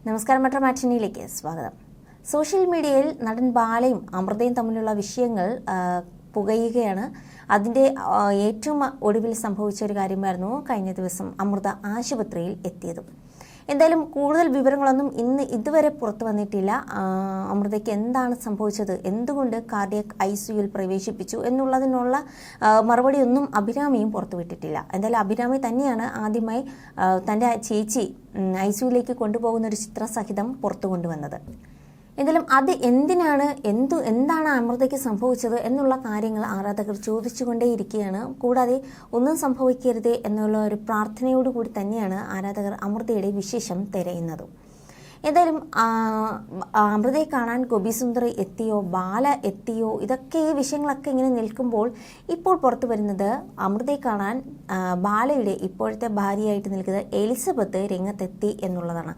നമസ്കാരം, മെട്രോ മാറ്റിനിയിലേക്ക് സ്വാഗതം. സോഷ്യൽ മീഡിയയിൽ നടൻ ബാലയും അമൃതയും തമ്മിലുള്ള വിഷയങ്ങൾ പുകയുകയാണ്. അതിൻ്റെ ഏറ്റവും ഒടുവിൽ സംഭവിച്ച ഒരു കാര്യമായിരുന്നു കഴിഞ്ഞ ദിവസം അമൃത ആശുപത്രിയിൽ എത്തിയതും. എന്തായാലും കൂടുതൽ വിവരങ്ങളൊന്നും ഇതുവരെ പുറത്തു വന്നിട്ടില്ല. അമൃതയ്ക്ക് എന്താണ് സംഭവിച്ചത്, എന്തുകൊണ്ട് കാർഡിയക് ICUയിൽ പ്രവേശിപ്പിച്ചു എന്നുള്ളതിനുള്ള മറുപടിയൊന്നും അഭിരാമിയും പുറത്തുവിട്ടിട്ടില്ല. എന്തായാലും അഭിരാമി തന്നെയാണ് ആദ്യമായി തൻ്റെ ചേച്ചി ICUയിലേക്ക് കൊണ്ടുപോകുന്ന ഒരു ചിത്രസഹിതം പുറത്തു കൊണ്ടുവന്നത്. എന്തായാലും അത് എന്താണ് അമൃതയ്ക്ക് സംഭവിച്ചത് എന്നുള്ള കാര്യങ്ങൾ ആരാധകർ ചോദിച്ചുകൊണ്ടേയിരിക്കുകയാണ്. കൂടാതെ ഒന്നും സംഭവിക്കരുതേ എന്നുള്ള ഒരു പ്രാർത്ഥനയോടുകൂടി തന്നെയാണ് ആരാധകർ അമൃതയുടെ വിശേഷം തിരയുന്നതും. എന്തായാലും അമൃതയെ കാണാൻ ഗോപി സുന്ദർ എത്തിയോ, ബാല എത്തിയോ, ഈ വിഷയങ്ങളൊക്കെ ഇങ്ങനെ നിൽക്കുമ്പോൾ ഇപ്പോൾ പുറത്തു വരുന്നത് അമൃതയെ കാണാൻ ബാലയുടെ ഇപ്പോഴത്തെ ഭാര്യയായിട്ട് നിൽക്കുന്നത് എലിസബത്ത് രംഗത്തെത്തി എന്നുള്ളതാണ്.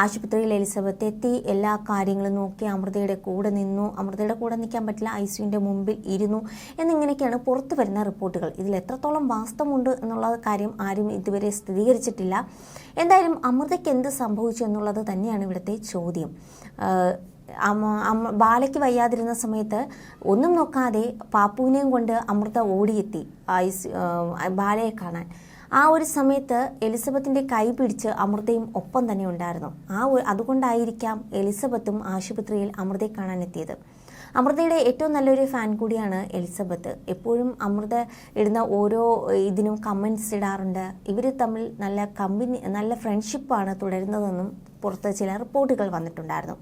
ആശുപത്രിയിൽ എലിസബത്ത് എത്തി, എല്ലാ കാര്യങ്ങളും നോക്കി അമൃതയുടെ കൂടെ നിന്നു. അമൃതയുടെ കൂടെ നിൽക്കാൻ പറ്റില്ല, ICUവിൻ്റെ മുമ്പിൽ ഇരുന്നു എന്നിങ്ങനെയൊക്കെയാണ് പുറത്തു വരുന്ന റിപ്പോർട്ടുകൾ. ഇതിൽ എത്രത്തോളം വാസ്തവമുണ്ട് എന്നുള്ള കാര്യം ആരും ഇതുവരെ സ്ഥിരീകരിച്ചിട്ടില്ല. എന്തായാലും അമൃതയ്ക്ക് എന്ത് സംഭവിച്ചു എന്നുള്ളത് തന്നെയാണ് ഇവിടുത്തെ ചോദ്യം. ബാലയ്ക്ക് വയ്യാതിരുന്ന സമയത്ത് ഒന്നും നോക്കാതെ പാപ്പുവിനെയും കൊണ്ട് അമൃത ഓടിയെത്തി ബാലയെ കാണാൻ. ആ ഒരു സമയത്ത് എലിസബത്തിൻ്റെ കൈ പിടിച്ച് അമൃതയും ഒപ്പം തന്നെ ഉണ്ടായിരുന്നു. അതുകൊണ്ടായിരിക്കാം എലിസബത്തും ആശുപത്രിയിൽ അമൃതയെ കാണാൻ എത്തിയത്. അമൃതയുടെ ഏറ്റവും നല്ലൊരു ഫാൻ കൂടിയാണ് എലിസബത്ത്. എപ്പോഴും അമൃത ഇടുന്ന ഓരോ ഇതിനും കമൻറ്റ്സ് ഇടാറുണ്ട്. ഇവർ തമ്മിൽ നല്ല ഫ്രണ്ട്ഷിപ്പാണ് തുടരുന്നതെന്നും പുറത്ത് ചില റിപ്പോർട്ടുകൾ വന്നിട്ടുണ്ടായിരുന്നു.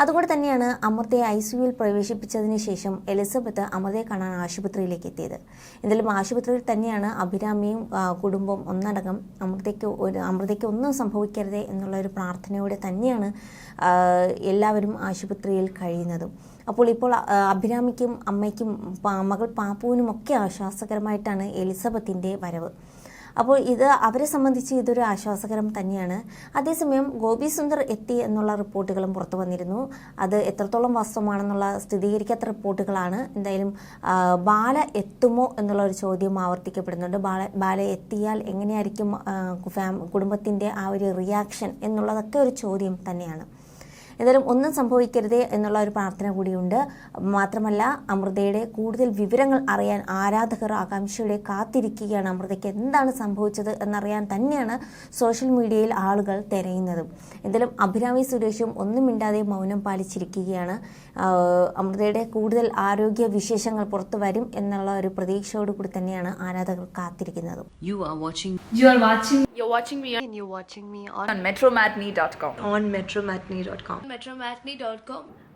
അതുകൊണ്ട് തന്നെയാണ് അമൃതയെ ICUയിൽ പ്രവേശിപ്പിച്ചതിന് ശേഷം എലിസബത്ത് അമൃതയെ കാണാൻ ആശുപത്രിയിലേക്ക് എത്തിയത്. എന്തായാലും ആശുപത്രിയിൽ തന്നെയാണ് അഭിരാമിയും കുടുംബം ഒന്നടങ്കം അമൃതയ്ക്ക് ഒന്നും സംഭവിക്കരുതേ എന്നുള്ള ഒരു പ്രാർത്ഥനയോടെ തന്നെയാണ് എല്ലാവരും ആശുപത്രിയിൽ കഴിയുന്നതും. ഇപ്പോൾ അഭിരാമിക്കും അമ്മയ്ക്കും മകൾ പാപ്പുവിനും ഒക്കെ ആശ്വാസകരമായിട്ടാണ് എലിസബത്തിൻ്റെ വരവ്. അപ്പോൾ അവരെ സംബന്ധിച്ച് ഇതൊരു ആശ്വാസകരം തന്നെയാണ്. അതേസമയം ഗോപി സുന്ദർ എത്തി എന്നുള്ള റിപ്പോർട്ടുകളും പുറത്തു വന്നിരുന്നു. അത് എത്രത്തോളം വാസ്തവമാണെന്നുള്ള സ്ഥിരീകരിക്കാത്ത റിപ്പോർട്ടുകളാണ്. എന്തായാലും ബാല എത്തുമോ എന്നുള്ള ഒരു ചോദ്യം ആവർത്തിക്കപ്പെടുന്നുണ്ട്. ബാല എത്തിയാൽ എങ്ങനെയായിരിക്കും കുടുംബത്തിൻ്റെ ആ ഒരു റിയാക്ഷൻ എന്നുള്ളതൊക്കെ ഒരു ചോദ്യം തന്നെയാണ്. എന്തായാലും ഒന്നും സംഭവിക്കരുതേ എന്നുള്ള ഒരു പ്രാർത്ഥന കൂടിയുണ്ട്. മാത്രമല്ല, അമൃതയുടെ കൂടുതൽ വിവരങ്ങൾ അറിയാൻ ആരാധകർ ആകാംക്ഷയോടെ കാത്തിരിക്കുകയാണ്. അമൃതയ്ക്ക് എന്താണ് സംഭവിച്ചത് എന്നറിയാൻ തന്നെയാണ് സോഷ്യൽ മീഡിയയിൽ ആളുകൾ തിരയുന്നതും. എന്തായാലും അഭിരാമി സുരേഷും ഒന്നും മിണ്ടാതെ മൗനം പാലിച്ചിരിക്കുകയാണ്. അമൃതയുടെ കൂടുതൽ ആരോഗ്യ വിശേഷങ്ങൾ പുറത്തു വരും എന്നുള്ള ഒരു പ്രതീക്ഷയോടുകൂടി തന്നെയാണ് ആരാധകർ കാത്തിരിക്കുന്നതും. You're watching me on metromatney.com. on metromatney.com.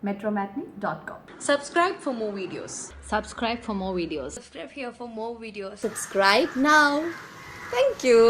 metromatney.com. Subscribe for more videos. Subscribe for more videos. Subscribe here for more videos. Subscribe now. Thank you.